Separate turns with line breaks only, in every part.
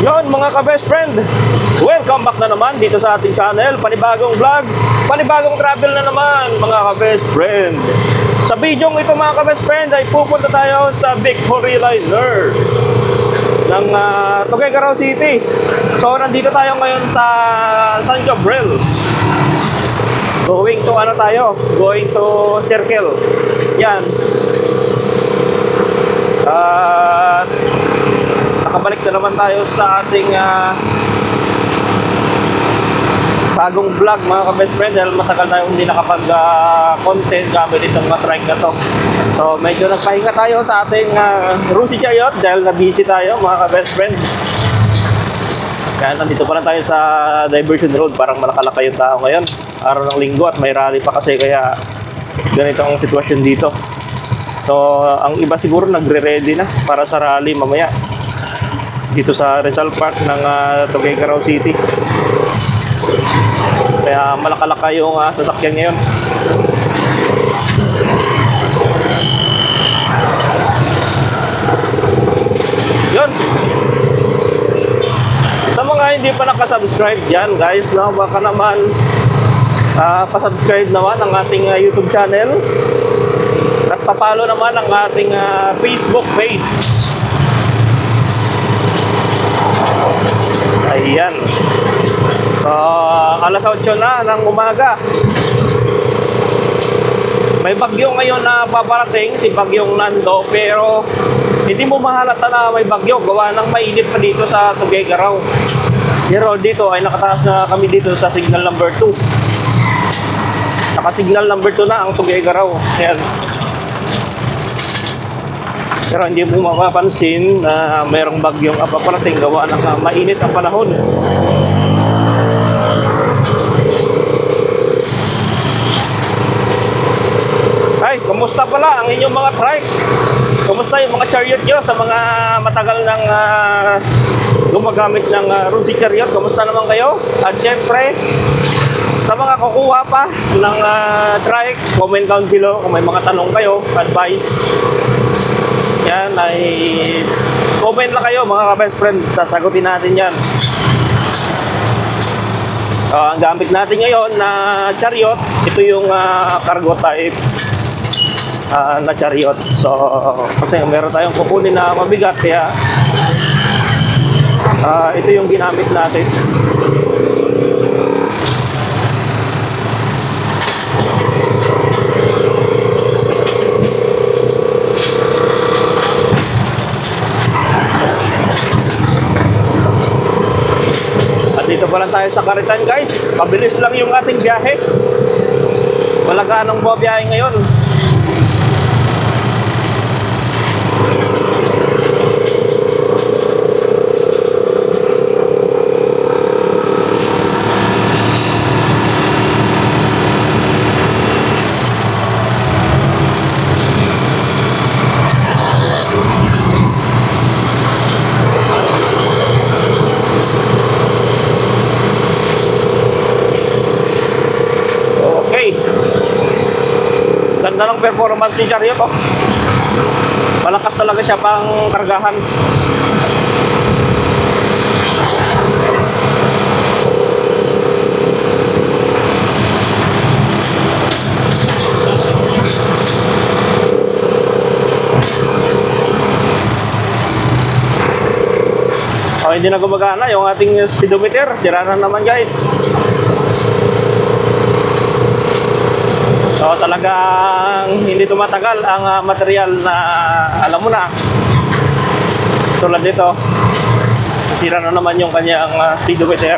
Yon mga ka-best friend, welcome back na naman dito sa ating channel. Panibagong vlog, panibagong travel na naman mga ka-best friend. Sa video ito mga ka-best friend ay pupunta tayo sa Victory Liner ng Tuguegarao City. So nandito tayo ngayon sa San Gabriel. Going to Going to Circle. Yan. Nakabalik na naman tayo sa ating bagong vlog mga ka-best friend, dahil matagal tayo hindi nakapag-content gamit itong trike na to. So medyo nagpahinga tayo sa ating Rusi Chariot dahil na-busy tayo mga ka-best friend. Kaya nandito pa lang tayo sa Diversion Road, parang malakalaka yung tao ngayon. Araw ng linggo at may rally pa kasi, kaya ganito ang sitwasyon dito. So ang iba siguro nagre-ready na para sa rally mamaya dito sa Rizal Park ng Tuguegarao City. Kaya malakalaka yung sasakyan ngayon. Yun. Sa mga hindi pa nakasubscribe dyan guys, no, baka naman pasubscribe naman ang ating YouTube channel at papalo naman ang ating Facebook page. Ayan. So, alas 8 na ng umaga. May bagyo ngayon na paparating, si Bagyong Nando, pero hindi mo mahalata na may bagyo gawa ng mainit pa dito sa Tuguegarao. Pero dito ay nakataas na kami dito sa signal number 2. Naka-signal number 2 na ang Tuguegarao. Ayan. Pero hindi mo mapapansin na mayroong bagyong paparating gawa ng mainit ang panahon. Ay, kumusta pala ang inyong mga trike? Kumusta yung mga chariot nyo sa mga matagal ng gumagamit ng Rusi Chariot? Kumusta naman kayo? At syempre, sa mga kukuha pa ng trike, comment down below kung may mga tanong kayo, advice. Yan ay comment lang kayo mga ka-best friend, sasagutin natin yan. Ang gamit natin ngayon na chariot, ito yung cargo type na chariot. So kasi meron tayong kukunin na mabigat, kaya ito yung ginamit natin. Dito pa lang tayo sa Karitan guys. Pabilis lang yung ating biyahe. Wala ganong biyahe ngayon. Ganda ng performance ni Chariot, oh. Malakas talaga siya pang kargahan. Oh, hindi na gumagana yung ating speedometer. Sira na naman guys. So talagang hindi tumatagal ang material na alam mo na. Tulad dito, sira na naman yung kanyang speedometer.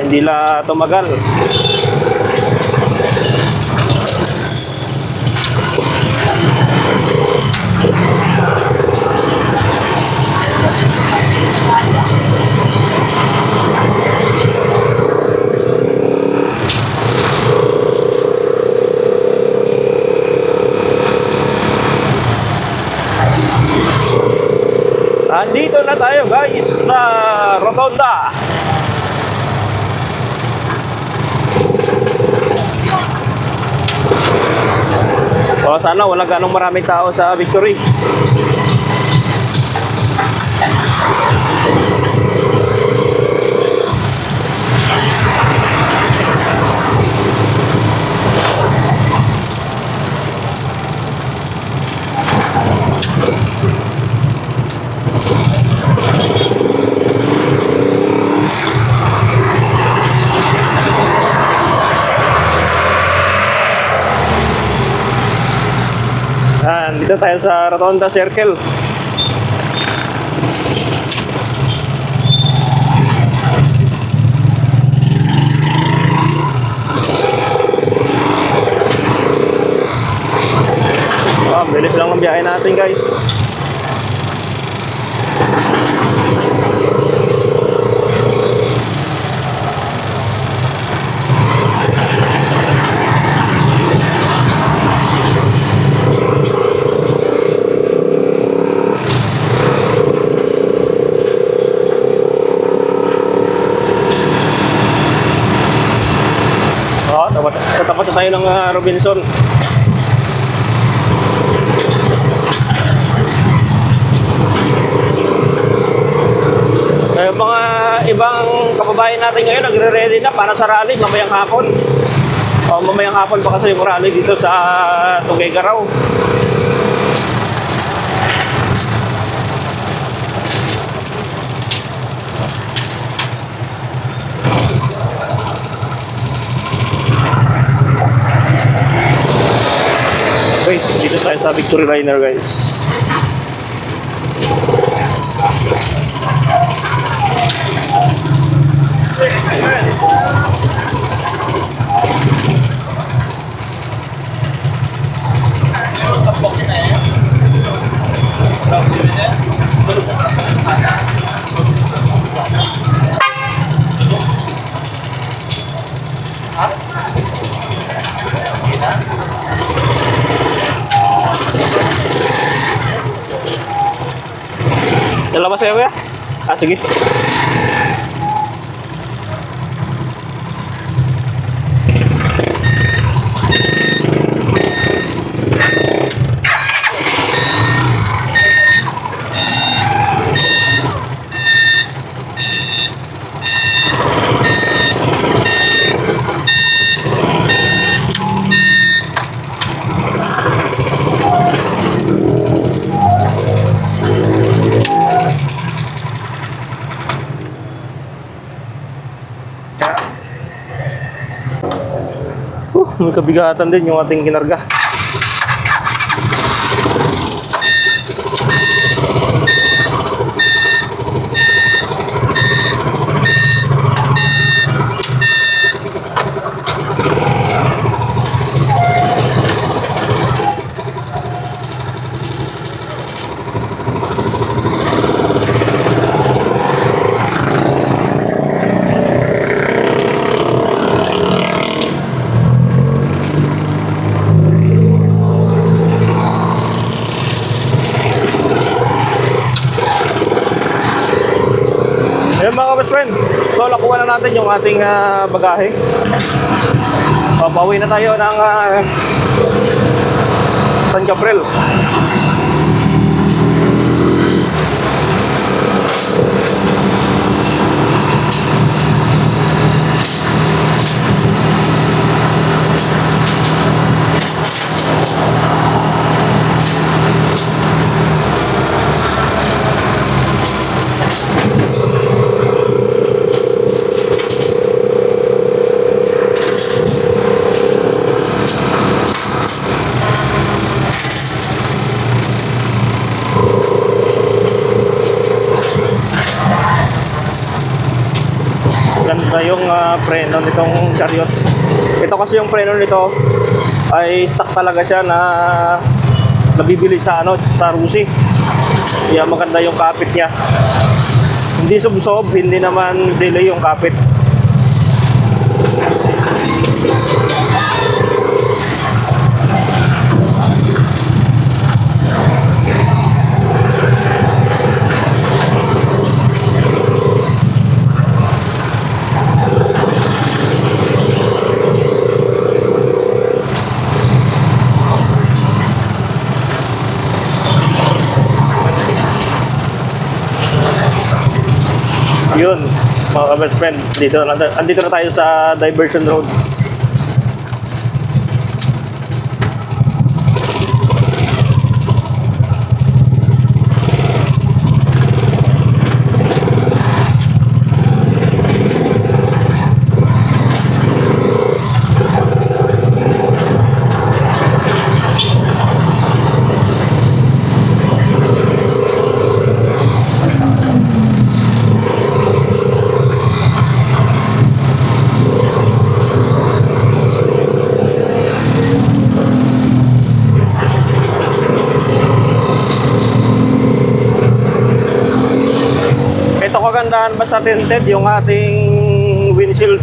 Hindi na tumagal. Andito na tayo guys sa Rotonda. So sana wala ganong maraming tao sa Victory. Dito tayo sa Rotonda Circle. Bilis lang ang biyahe natin, guys. Tapat na tayo ng Robinson. Mga ibang kababayan natin ngayon nagre-ready na para sa rally mamayang hapon. Mamayang hapon pa kasi yung rally dito sa Tuguegarao. Okay, dito tayo sa Victory Liner, guys. Lalabas kayo, kuya? Sige. May kabigatan din yung ating kinarga. Ayan mga best friend, so nakuha na natin yung ating bagahe. Pauwi na tayo ng San Gabriel. Ganda yung preno nitong chariot. Ito kasi yung preno nito ay stock talaga siya na nabibili sa sa Rusi. Kaya maganda yung kapit niya. Hindi subsob, hindi naman delay yung kapit. Yun, mga best friend, andito na tayo sa Diversion Road. dahan-dahan basta tinted yung ating windshield.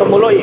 Tumuloy.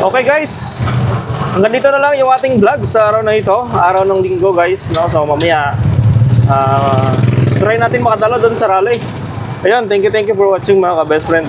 Okay guys, hanggang dito na lang yung ating vlog sa araw na ito, araw ng linggo guys, no? So mamaya try natin makadalo doon sa rally. Ayun, thank you for watching mga ka-best friend.